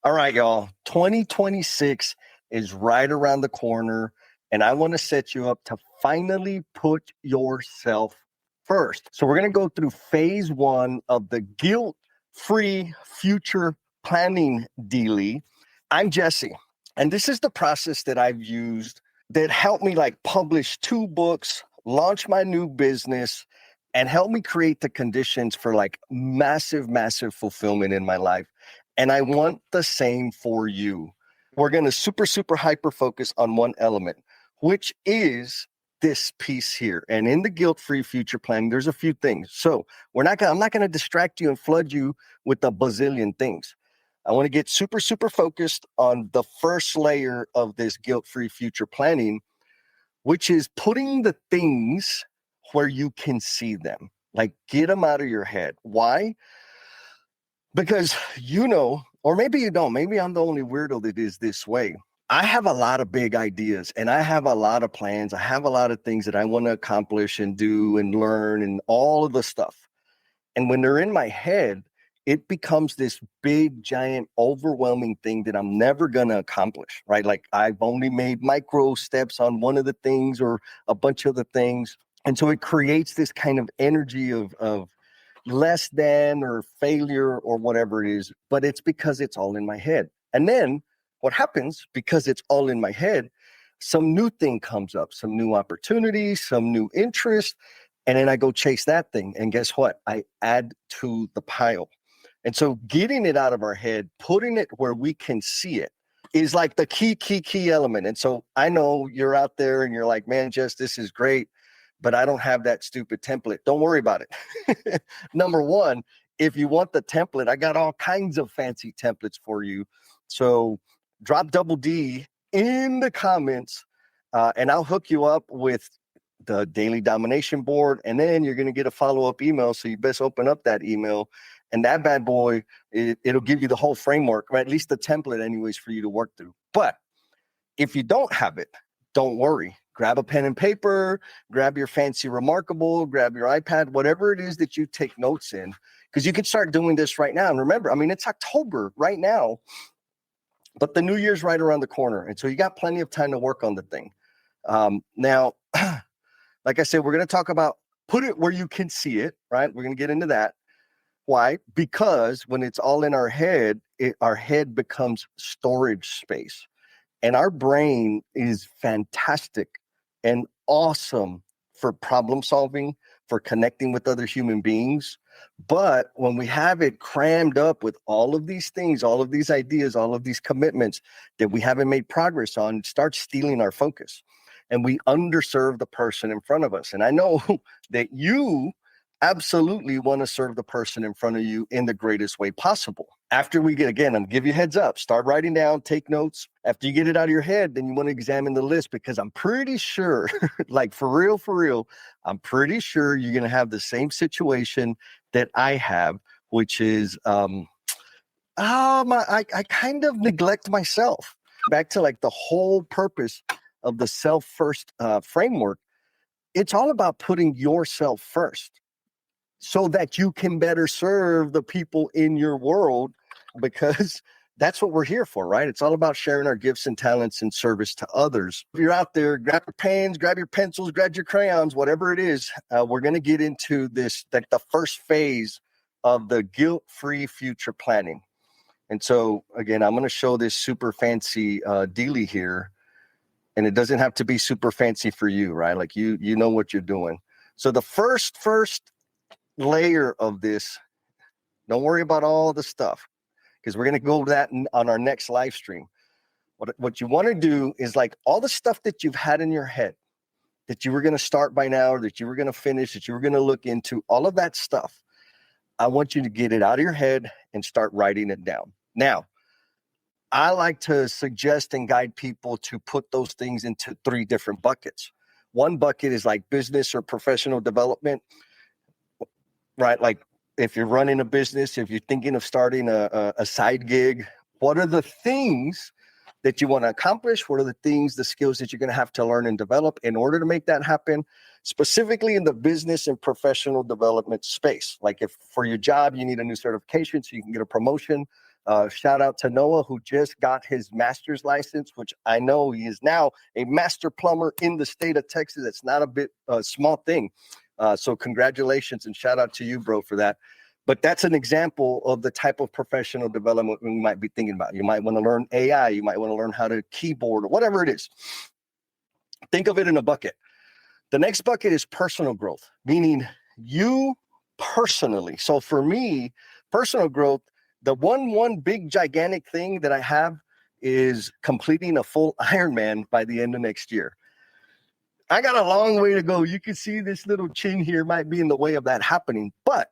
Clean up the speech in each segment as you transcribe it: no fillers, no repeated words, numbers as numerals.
All right, y'all. 2026 is right around the corner, and I want to set you up to finally put yourself first. So, we're going to go through phase one of the guilt free future planning dealie. I'm Jesse, and this is the process that I've used that helped me like publish 2 books, launch my new business, and help me create the conditions for like massive fulfillment in my life. And I want the same for you. We're going to super hyper focus on one element, which is this piece here. And in the guilt-free future planning, there's a few things. So I'm not going to distract you and flood you with a bazillion things. I want to get super focused on the first layer of this guilt-free future planning, which is putting the things where you can see them. Like, get them out of your head. Why? Because or maybe you don't, maybe I'm the only weirdo that is this way. I have a lot of big ideas and I have a lot of plans. I have a lot of things that I want to accomplish and do and learn and all of the stuff. And when they're in my head, it becomes this big, giant, overwhelming thing that I'm never going to accomplish, right? Like I've only made micro steps on one of the things or a bunch of the things. And so it creates this kind of energy of less than or failure or whatever it is, but it's because it's all in my head. And then what happens, because it's all in my head, some new thing comes up, some new opportunity, some new interest, and then I go chase that thing. And guess what? I add to the pile. And so getting it out of our head, putting it where we can see it is like the key element. And so I know you're out there and you're like, man, Jess, this is great, but I don't have that stupid template. Don't worry about it. Number one, if you want the template, I got all kinds of fancy templates for you. So drop double D in the comments and I'll hook you up with the daily domination board. And then you're going to get a follow-up email. So you best open up that email. And that bad boy, it'll give you the whole framework, or at least the template anyways, for you to work through. But if you don't have it, don't worry. Grab a pen and paper, grab your fancy Remarkable, grab your iPad, whatever it is that you take notes in, because you can start doing this right now. And remember, I mean, it's October right now, but the new year's right around the corner. And so you got plenty of time to work on the thing. Now, like I said, we're going to talk about put it where you can see it, right? We're going to get into that. Why? Because when it's all in our head, our head becomes storage space. And our brain is fantastic and awesome for problem solving, for connecting with other human beings. But when we have it crammed up with all of these things, all of these ideas, all of these commitments that we haven't made progress on, it starts stealing our focus. And we underserve the person in front of us. And I know that you absolutely want to serve the person in front of you in the greatest way possible. After we get, again, I'll give you a heads up, start writing down, take notes. After you get it out of your head, then you want to examine the list, because I'm pretty sure, like for real, I'm pretty sure you're going to have the same situation that I have, which is, I kind of neglect myself. Back to like the whole purpose of the self-first framework. It's all about putting yourself first, so that you can better serve the people in your world, because that's what we're here for, right? It's all about sharing our gifts and talents in service to others. If you're out there, grab your pens, grab your pencils, grab your crayons, whatever it is. We're going to get into this, like the first phase of the guilt-free future planning. And so, again, I'm going to show this super fancy dealie here. And it doesn't have to be super fancy for you, right? Like you know what you're doing. So the first layer of this, don't worry about all the stuff, because we're going to go over that on our next live stream. What you want to do is like all the stuff that you've had in your head that you were going to start by now, or that you were going to finish, that you were going to look into, all of that stuff. I want you to get it out of your head and start writing it down. Now, I like to suggest and guide people to put those things into 3 different buckets. One bucket is like business or professional development, right? Like if you're running a business, if you're thinking of starting a side gig, what are the things that you want to accomplish? What are the things, the skills that you're going to have to learn and develop in order to make that happen, specifically in the business and professional development space? Like if for your job, you need a new certification so you can get a promotion, Shout out to Noah, who just got his master's license, which I know he is now a master plumber in the state of Texas. It's not a bit small thing. So congratulations and shout out to you, bro, for that. But that's an example of the type of professional development we might be thinking about. You might want to learn AI. You might want to learn how to keyboard or whatever it is. Think of it in a bucket. The next bucket is personal growth, meaning you personally. So for me, personal growth, the one big gigantic thing that I have is completing a full Ironman by the end of next year. I got a long way to go. You can see this little chin here might be in the way of that happening. But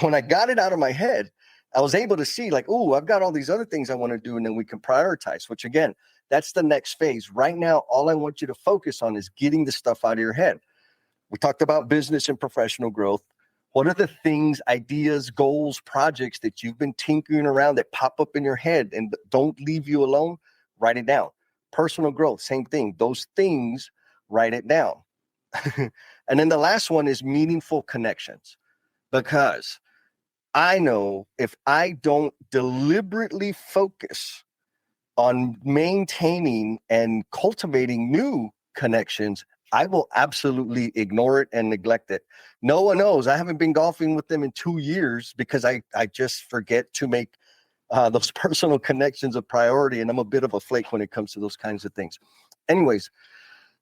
when I got it out of my head, I was able to see like, oh, I've got all these other things I want to do. And then we can prioritize, which again, that's the next phase. Right now, all I want you to focus on is getting the stuff out of your head. We talked about business and professional growth. What are the things, ideas, goals, projects that you've been tinkering around that pop up in your head and don't leave you alone? Write it down. Personal growth, same thing. Those things, write it down. And then the last one is meaningful connections. Because I know if I don't deliberately focus on maintaining and cultivating new connections, I will absolutely ignore it and neglect it. No one knows. I haven't been golfing with them in 2 years because I just forget to make those personal connections a priority. And I'm a bit of a flake when it comes to those kinds of things. Anyways,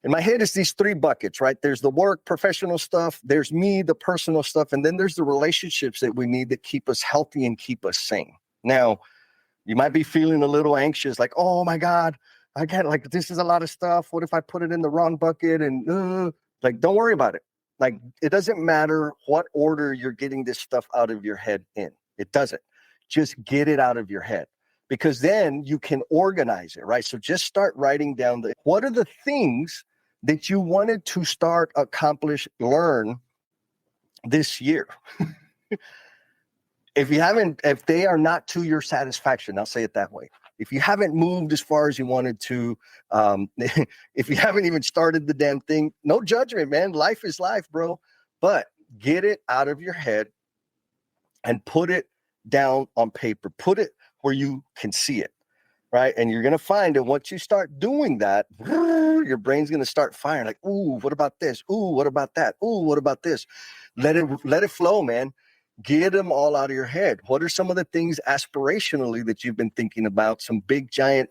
in my head, it's these 3 buckets, right? There's the work, professional stuff. There's me, the personal stuff. And then there's the relationships that we need that keep us healthy and keep us sane. Now, you might be feeling a little anxious, like, oh my God, I can't, like, this is a lot of stuff. What if I put it in the wrong bucket? And like, don't worry about it. Like, it doesn't matter what order you're getting this stuff out of your head in. It doesn't. Just get it out of your head, because then you can organize it, right? So just start writing down what are the things that you wanted to start, accomplish, learn this year. If they are not to your satisfaction, I'll say it that way. If you haven't moved as far as you wanted to, if you haven't even started the damn thing, no judgment, man. Life is life, bro. But get it out of your head and put it down on paper. Put it where you can see it, right? And you're going to find that once you start doing that, your brain's going to start firing like, ooh, what about this? Ooh, what about that? Ooh, what about this? Let it flow, man. Get them all out of your head. What are some of the things aspirationally that you've been thinking about? Some big, giant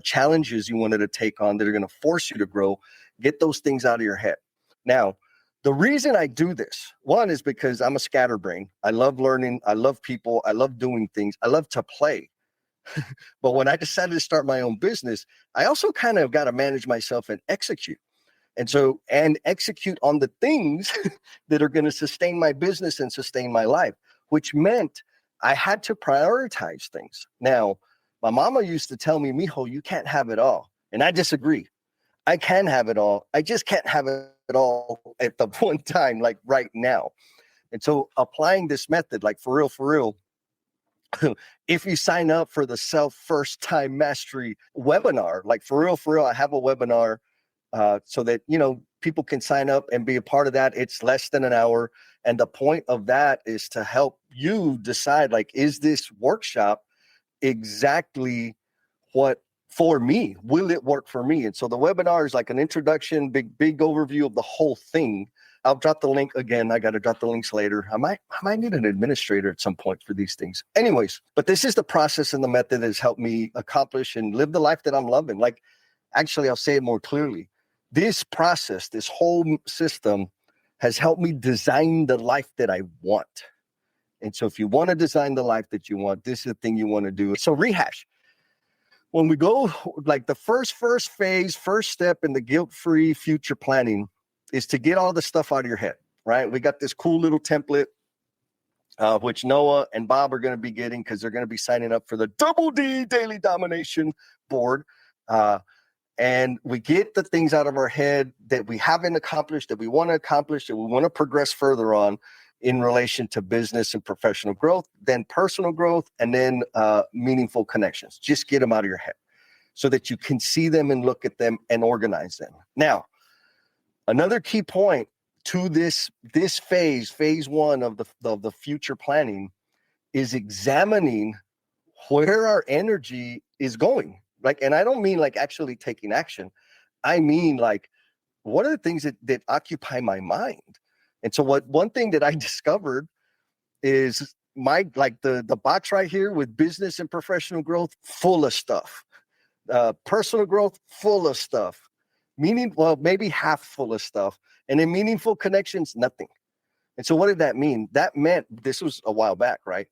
challenges you wanted to take on that are going to force you to grow. Get those things out of your head. Now, the reason I do this, one, is because I'm a scatterbrain. I love learning. I love people. I love doing things. I love to play. But when I decided to start my own business, I also kind of got to manage myself and execute. And execute on the things that are going to sustain my business and sustain my life, which meant I had to prioritize things. Now, my mama used to tell me, Mijo, you can't have it all. And I disagree. I can have it all. I just can't have it all at the one time, like right now. And so applying this method, like for real, if you sign up for the Self First Time Mastery webinar, like for real, I have a webinar so that, people can sign up and be a part of that. It's less than an hour. And the point of that is to help you decide, like, is this workshop exactly what for me? Will it work for me? And so the webinar is like an introduction, big overview of the whole thing. I'll drop the link again. I got to drop the links later. I might need an administrator at some point for these things. Anyways, but this is the process and the method that has helped me accomplish and live the life that I'm loving. Like, actually, I'll say it more clearly. This process, this whole system has helped me design the life that I want. And so if you want to design the life that you want, this is the thing you want to do. So rehash. When we go, like the first phase, first step in the guilt-free future planning is to get all the stuff out of your head, right? We got this cool little template, which Noah and Bob are going to be getting because they're going to be signing up for the Double D Daily Domination Board. And we get the things out of our head that we haven't accomplished, that we want to accomplish, that we want to progress further on in relation to business and professional growth, then personal growth, and then meaningful connections. Just get them out of your head so that you can see them and look at them and organize them. Now, another key point to this phase one of the future planning is examining where our energy is going. Like, and I don't mean like actually taking action. I mean like, what are the things that occupy my mind? And so one thing that I discovered is the box right here with business and professional growth, full of stuff. Personal growth, full of stuff. Maybe half full of stuff. And then meaningful connections, nothing. And so what did that mean? That meant, this was a while back, right?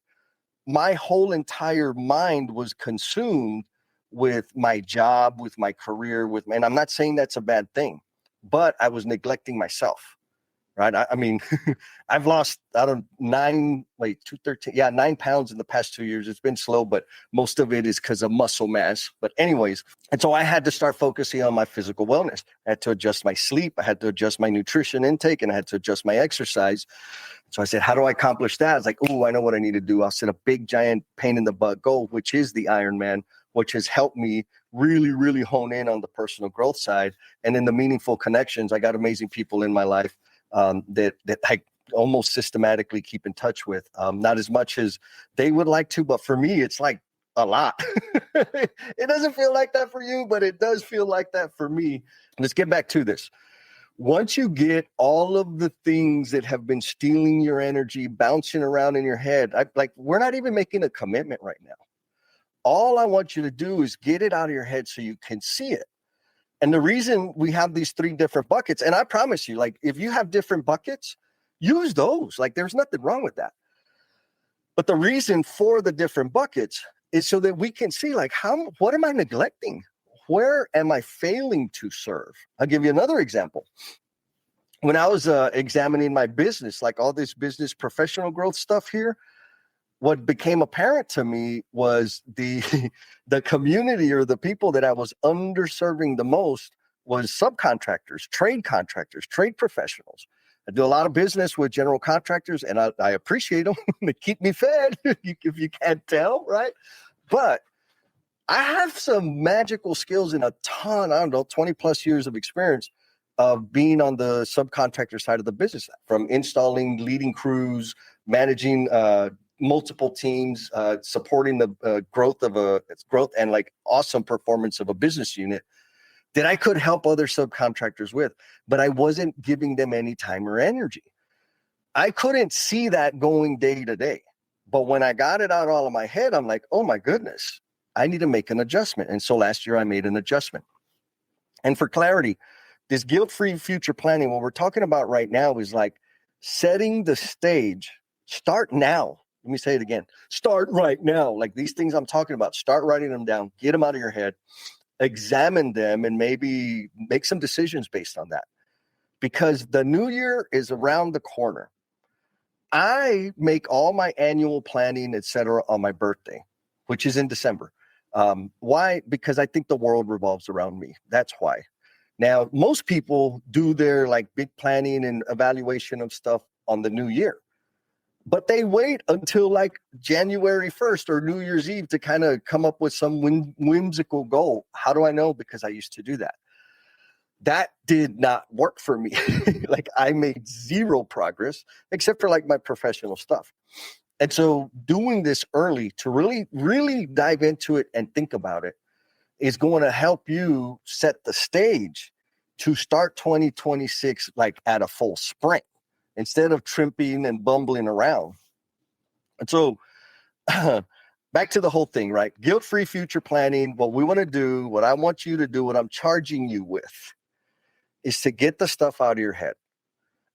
My whole entire mind was consumed with my job, with my career, and I'm not saying that's a bad thing, but I was neglecting myself. Right. I mean, I've lost, 9 pounds in the past 2 years. It's been slow, but most of it is because of muscle mass. But anyways, and so I had to start focusing on my physical wellness. I had to adjust my sleep. I had to adjust my nutrition intake, and I had to adjust my exercise. So I said, how do I accomplish that? I was like, I know what I need to do. I'll set a big, giant pain in the butt goal, which is the Ironman, which has helped me really, really hone in on the personal growth side. And in the meaningful connections, I got amazing people in my life that I almost systematically keep in touch with. Not as much as they would like to, but for me, it's like a lot. It doesn't feel like that for you, but it does feel like that for me. Let's get back to this. Once you get all of the things that have been stealing your energy, bouncing around in your head, we're not even making a commitment right now. All I want you to do is get it out of your head so you can see it. And the reason we have these 3 different buckets, and I promise you, like, if you have different buckets, use those. Like, there's nothing wrong with that. But the reason for the different buckets is so that we can see, like, what am I neglecting? Where am I failing to serve? I'll give you another example. When I was examining my business, like all this business professional growth stuff here, what became apparent to me was the community, or the people that I was underserving the most, was subcontractors, trade professionals. I do a lot of business with general contractors, and I appreciate them. They keep me fed, if you can't tell, right? But I have some magical skills and a ton, 20 plus years of experience of being on the subcontractor side of the business, from installing, leading crews, managing multiple teams, supporting the growth and like awesome performance of a business unit that I could help other subcontractors with, but I wasn't giving them any time or energy. I couldn't see that going day to day. But when I got it out all of my head, I'm like, oh my goodness, I need to make an adjustment. And so last year I made an adjustment. And for clarity, this guilt-free future planning, what we're talking about right now is like setting the stage. Start now. Let me say it again. Start right now. Like these things I'm talking about, start writing them down, get them out of your head, examine them, and maybe make some decisions based on that. Because the new year is around the corner. I make all my annual planning, et cetera, on my birthday, which is in December. Why? Because I think the world revolves around me. That's why. Now, most people do their like big planning and evaluation of stuff on the new year, but they wait until like January 1st or New Year's Eve to kind of come up with some whimsical goal. How do I know? Because I used to do that. That did not work for me. Like I made zero progress except for like my professional stuff. And so doing this early to really, really dive into it and think about it is going to help you set the stage to start 2026 like at a full sprint instead of tripping and bumbling around. And so back to the whole thing, right? Guilt-free future planning. What we want to do, what I want you to do, what I'm charging you with is to get the stuff out of your head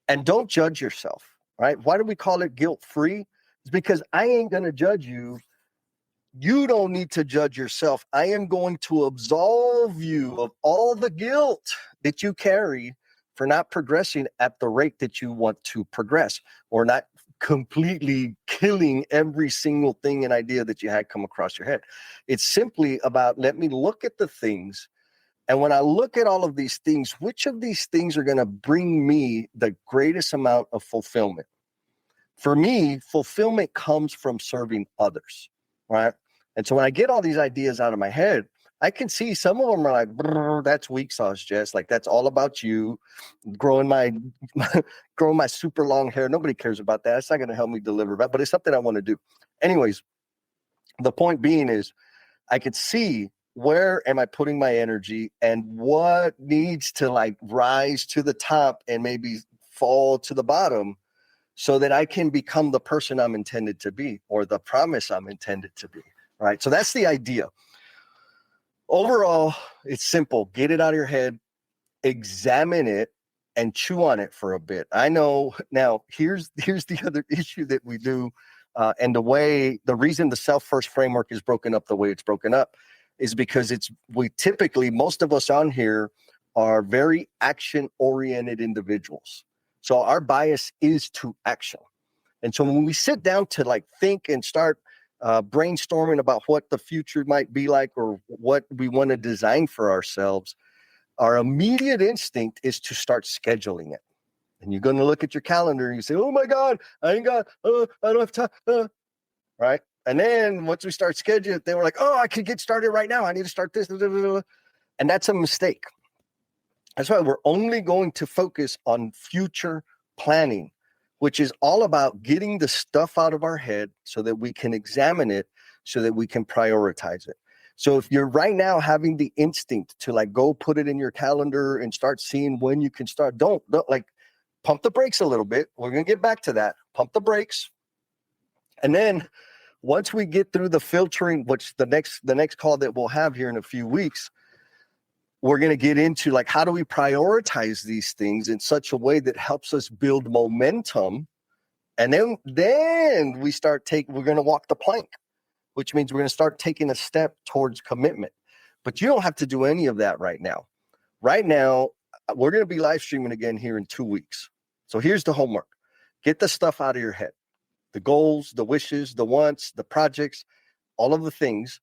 and don't judge yourself, right? Why do we call it guilt-free? It's because I ain't going to judge you. You don't need to judge yourself. I am going to absolve you of all the guilt that you carry for not progressing at the rate that you want to progress, or not completely killing every single thing and idea that you had come across your head. It's simply about, let me look at the things. And when I look at all of these things, which of these things are going to bring me the greatest amount of fulfillment? For me, fulfillment comes from serving others, right? And so when I get all these ideas out of my head, I can see some of them are like, that's weak sauce, Jess. Like that's all about you growing my super long hair. Nobody cares about that. It's not going to help me deliver, but it's something I want to do. Anyways, The point being is I could see where am I putting my energy and what needs to like rise to the top and maybe fall to the bottom so that I can become the person I'm intended to be or the promise I'm intended to be. Right. So that's the idea. Overall, it's simple. Get it out of your head, examine it, and chew on it for a bit. I know now here's the other issue that we do. And the reason the self-first framework is broken up the way it's broken up is because most of us on here are very action-oriented individuals. So our bias is to action. And so when we sit down to like think and start brainstorming about what the future might be like or what we want to design for ourselves, our immediate instinct is to start scheduling it. And you're going to look at your calendar and you say, oh my God, I don't have time. Right. And then once we start scheduling, they were like, oh, I could get started right now. I need to start this. And that's a mistake. That's why we're only going to focus on future planning, which is all about getting the stuff out of our head so that we can examine it, so that we can prioritize it. So if you're right now having the instinct to like go put it in your calendar and start seeing when you can start, don't like pump the brakes a little bit. We're going to get back to that. Pump the brakes. And then once we get through the filtering, which the next call that we'll have here in a few weeks, we're going to get into like, how do we prioritize these things in such a way that helps us build momentum? And then we're going to walk the plank, which means we're going to start taking a step towards commitment. But you don't have to do any of that right now. Right now, we're going to be live streaming again here in 2 weeks. So here's the homework. Get the stuff out of your head. The goals, the wishes, the wants, the projects, all of the things,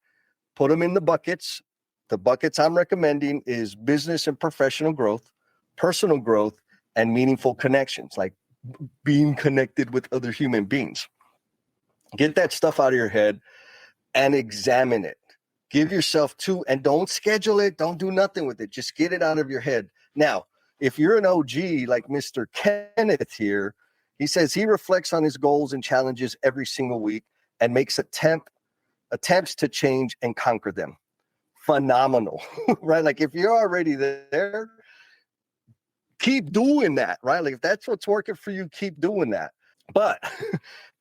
put them in the buckets. The buckets I'm recommending is business and professional growth, personal growth, and meaningful connections, like being connected with other human beings. Get that stuff out of your head and examine it. Give yourself and don't schedule it. Don't do nothing with it. Just get it out of your head. Now, if you're an OG like Mr. Kenneth here, he says he reflects on his goals and challenges every single week and makes attempts to change and conquer them. Phenomenal, right? Like if you're already there, keep doing that, right? Like if that's what's working for you, keep doing that. But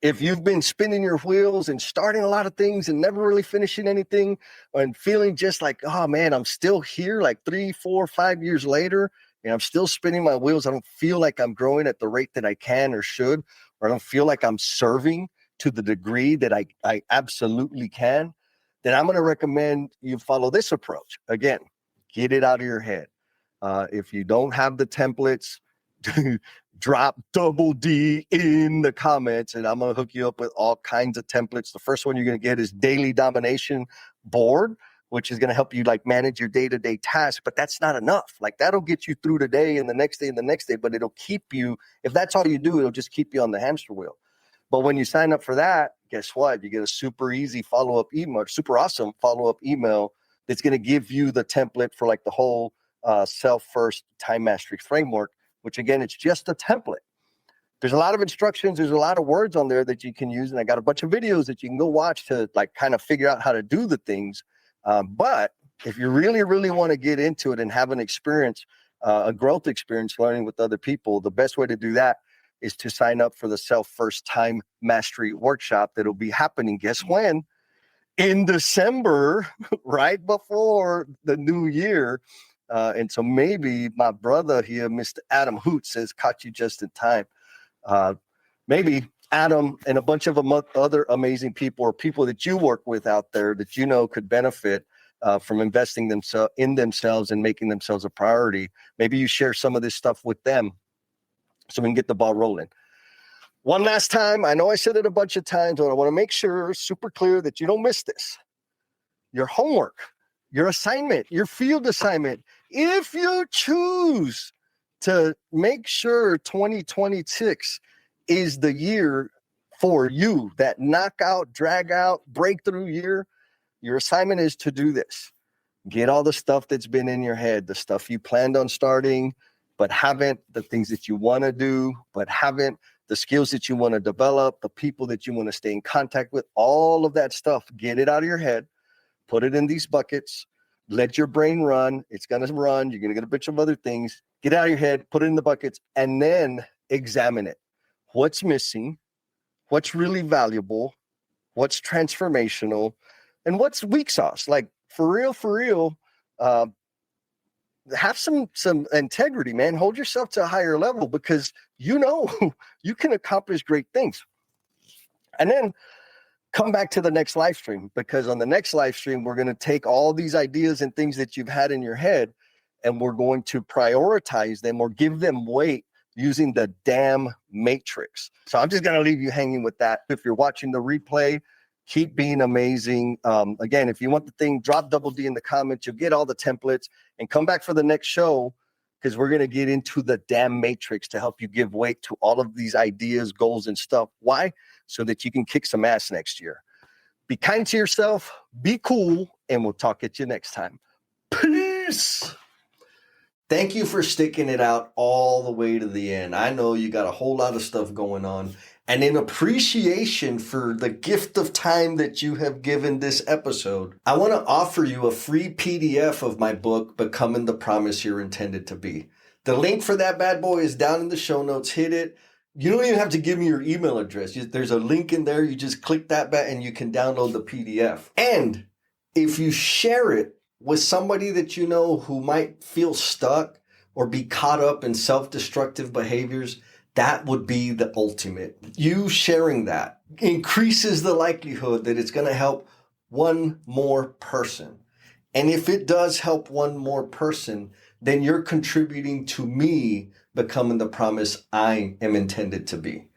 if you've been spinning your wheels and starting a lot of things and never really finishing anything and feeling just like, oh man, I'm still here like 3, 4, 5 years later, and I'm still spinning my wheels. I don't feel like I'm growing at the rate that I can or should, or I don't feel like I'm serving to the degree that I absolutely can, then I'm going to recommend you follow this approach. Again, get it out of your head. If you don't have the templates, drop double D in the comments and I'm going to hook you up with all kinds of templates. The first one you're going to get is Daily Domination Board, which is going to help you like manage your day-to-day tasks, but that's not enough. Like that'll get you through today and the next day and the next day, but it'll keep you, if that's all you do, it'll just keep you on the hamster wheel. But when you sign up for that, guess what? You get a super easy follow-up email, super awesome follow-up email that's going to give you the template for like the whole self-first time mastery framework, which again, it's just a template. There's a lot of instructions. There's a lot of words on there that you can use. And I got a bunch of videos that you can go watch to like kind of figure out how to do the things. But if you really, really want to get into it and have an experience, a growth experience learning with other people, the best way to do that is to sign up for the Self-First Time Mastery Workshop that'll be happening, guess when? In December, right before the new year. And so maybe my brother here, Mr. Adam Hoot, says, caught you just in time. Maybe Adam and a bunch of other amazing people or people that you work with out there that you know could benefit from investing in themselves and making themselves a priority. Maybe you share some of this stuff with them so we can get the ball rolling. One last time, I know I said it a bunch of times, but I want to make sure super clear that you don't miss this. Your homework, your assignment, your field assignment, if you choose to make sure 2026 is the year for you, that knockout, drag out, breakthrough year, your assignment is to do this. Get all the stuff that's been in your head, the stuff you planned on starting, but haven't, the things that you want to do, but haven't, the skills that you want to develop, the people that you want to stay in contact with, all of that stuff. Get it out of your head, put it in these buckets, let your brain run. It's going to run. You're going to get a bunch of other things. Get it out of your head, put it in the buckets, and then examine it. What's missing? What's really valuable? What's transformational? And what's weak sauce? Like, for real, have some integrity, man. Hold yourself to a higher level, because you know you can accomplish great things. And then come back to the next live stream, because on the next live stream, we're going to take all these ideas and things that you've had in your head, and we're going to prioritize them or give them weight using the damn matrix. So I'm just going to leave you hanging with that. If you're watching the replay, keep being amazing. Again, if you want the thing, drop double D in the comments. You'll get all the templates, and come back for the next show, because we're going to get into the damn matrix to help you give weight to all of these ideas, goals, and stuff. Why? So that you can kick some ass next year. Be kind to yourself, be cool, and we'll talk at you next time. Peace. Thank you for sticking it out all the way to the end. I know you got a whole lot of stuff going on. And in appreciation for the gift of time that you have given this episode, I want to offer you a free PDF of my book, Becoming the Promise You're Intended to Be. The link for that bad boy is down in the show notes. Hit it. You don't even have to give me your email address. There's a link in there. You just click that button and you can download the PDF. And if you share it with somebody that you know who might feel stuck or be caught up in self-destructive behaviors, that would be the ultimate. You sharing that increases the likelihood that it's going to help one more person. And if it does help one more person, then you're contributing to me becoming the promise I am intended to be.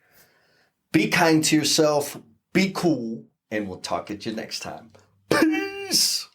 Be kind to yourself, be cool, and we'll talk at you next time. Peace.